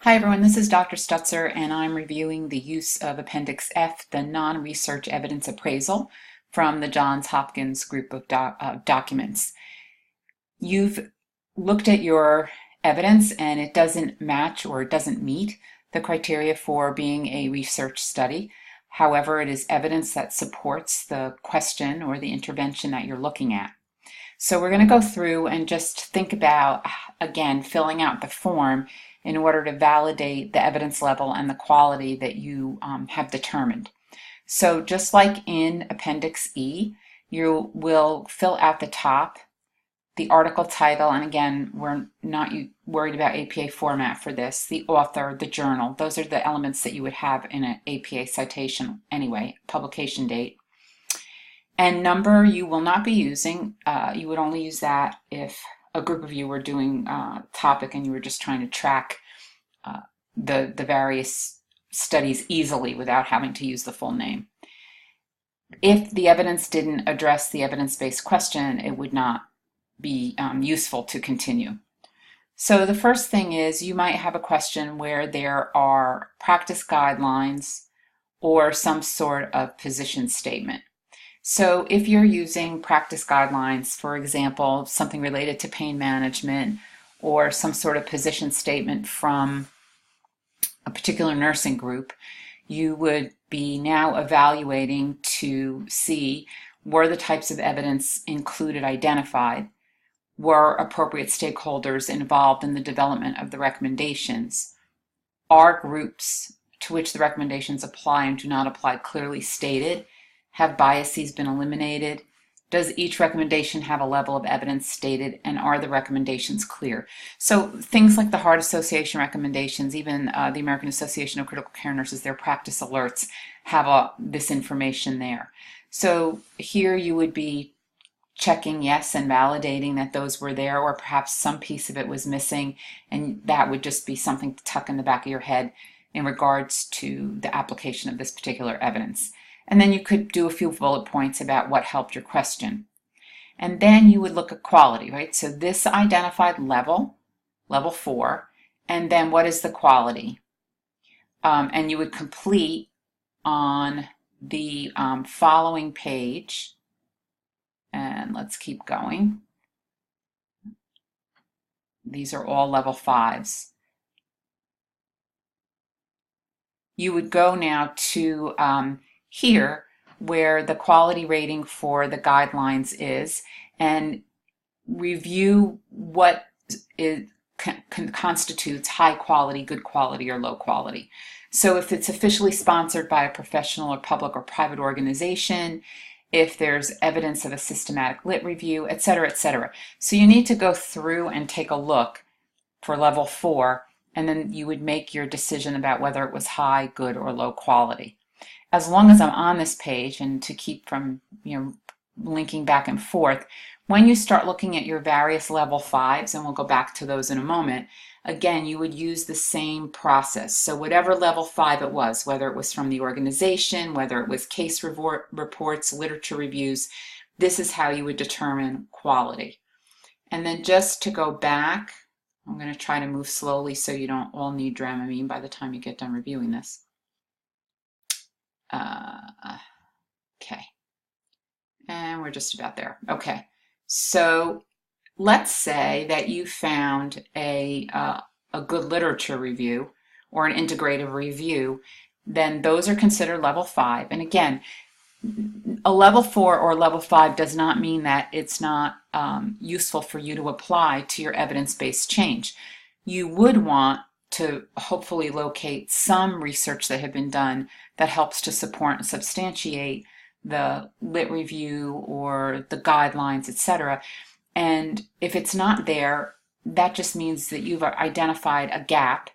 Hi everyone, this is Dr. Stutzer and I'm reviewing the use of Appendix F, the non-research evidence appraisal from the Johns Hopkins group of documents. You've looked at your evidence and it doesn't match or it doesn't meet the criteria for being a research study. However, it is evidence that supports the question or the intervention that you're looking at. So we're going to go through and just think about, again, filling out the form in order to validate the evidence level and the quality that you have determined. So just like in Appendix E, you will fill out the top, the article title, and again, we're not worried about APA format for this, the author, the journal. Those are the elements that you would have in an APA citation anyway, publication date. And number you will not be using. You would only use that if a group of you were doing topic and you were just trying to track the various studies easily without having to use the full name. If the evidence didn't address the evidence-based question, it would not be useful to continue. So the first thing is you might have a question where there are practice guidelines or some sort of position statement. So if you're using practice guidelines, for example, something related to pain management or some sort of position statement from a particular nursing group, you would be now evaluating to see were the types of evidence included identified, were appropriate stakeholders involved in the development of the recommendations, are groups to which the recommendations apply and do not apply clearly stated, have biases been eliminated? Does each recommendation have a level of evidence stated, and are the recommendations clear? So things like the Heart Association recommendations, even the American Association of Critical Care Nurses, their practice alerts have this information there. So here you would be checking yes and validating that those were there, or perhaps some piece of it was missing, and that would just be something to tuck in the back of your head in regards to the application of this particular evidence. And then you could do a few bullet points about what helped your question. And then you would look at quality, right? So this identified level 4, and then what is the quality? And you would complete on the following page. And let's keep going. These are all level 5s. You would go now to here where the quality rating for the guidelines is and review what constitutes high quality, good quality, or low quality. So if it's officially sponsored by a professional or public or private organization, if there's evidence of a systematic lit review, etc., etc. So you need to go through and take a look for level 4, and then you would make your decision about whether it was high, good, or low quality. As long as I'm on this page, and to keep from linking back and forth, when you start looking at your various level 5s, and we'll go back to those in a moment, again, you would use the same process. So whatever level 5 it was, whether it was from the organization, whether it was case reports, literature reviews, this is how you would determine quality. And then just to go back, I'm going to try to move slowly so you don't all need Dramamine by the time you get done reviewing this. Okay, and we're just about there. Okay, so let's say that you found a good literature review or an integrative review, then those are considered level 5. And again, a level 4 or level 5 does not mean that it's not useful for you to apply to your evidence-based change. You would want to hopefully locate some research that had been done that helps to support and substantiate the lit review or the guidelines, etc. And if it's not there, that just means that you've identified a gap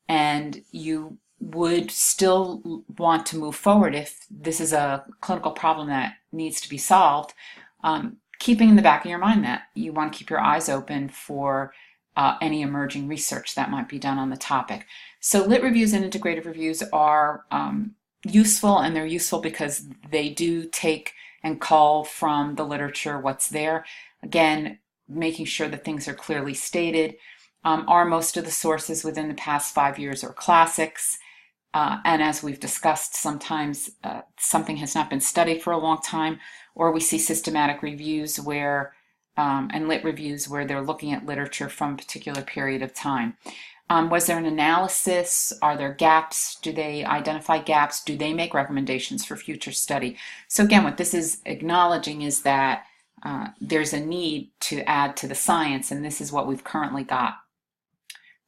and you would still want to move forward if this is a clinical problem that needs to be solved, keeping in the back of your mind that you want to keep your eyes open for any emerging research that might be done on the topic. So lit reviews and integrative reviews are useful, and they're useful because they do take and cull from the literature what's there. Again, making sure that things are clearly stated Are most of the sources within the past 5 years or classics? And as we've discussed, sometimes something has not been studied for a long time, or we see systematic reviews where, and lit reviews where they're looking at literature from a particular period of time. Was there an analysis? Are there gaps? Do they identify gaps? Do they make recommendations for future study? So again, what this is acknowledging is that there's a need to add to the science, and this is what we've currently got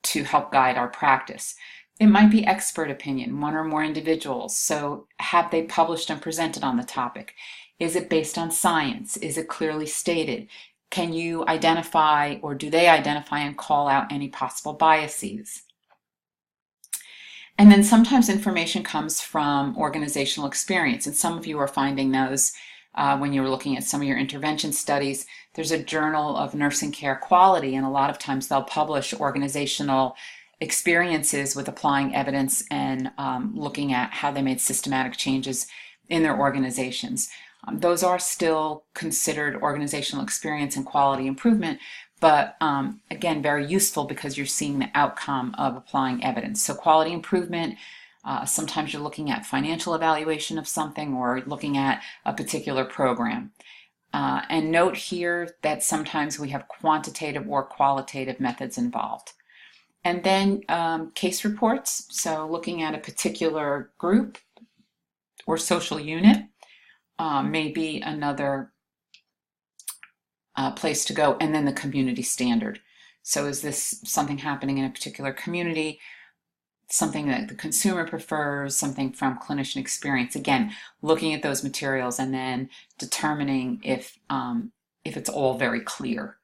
to help guide our practice. It might be expert opinion, one or more individuals. So have they published and presented on the topic? Is it based on science? Is it clearly stated? Can you identify, or do they identify and call out any possible biases? And then sometimes information comes from organizational experience, and some of you are finding those when you're looking at some of your intervention studies. There's a Journal of Nursing Care Quality, and a lot of times they'll publish organizational experiences with applying evidence and looking at how they made systematic changes in their organizations. Those are still considered organizational experience and quality improvement, but again, very useful because you're seeing the outcome of applying evidence. So quality improvement, sometimes you're looking at financial evaluation of something or looking at a particular program. And note here that sometimes we have quantitative or qualitative methods involved. And then case reports, so looking at a particular group or social unit may be another place to go. And then the community standard. So is this something happening in a particular community, something that the consumer prefers, something from clinician experience? Again, looking at those materials and then determining if it's all very clear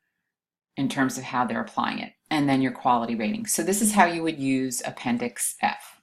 in terms of how they're applying it, and then your quality rating. So this is how you would use Appendix F.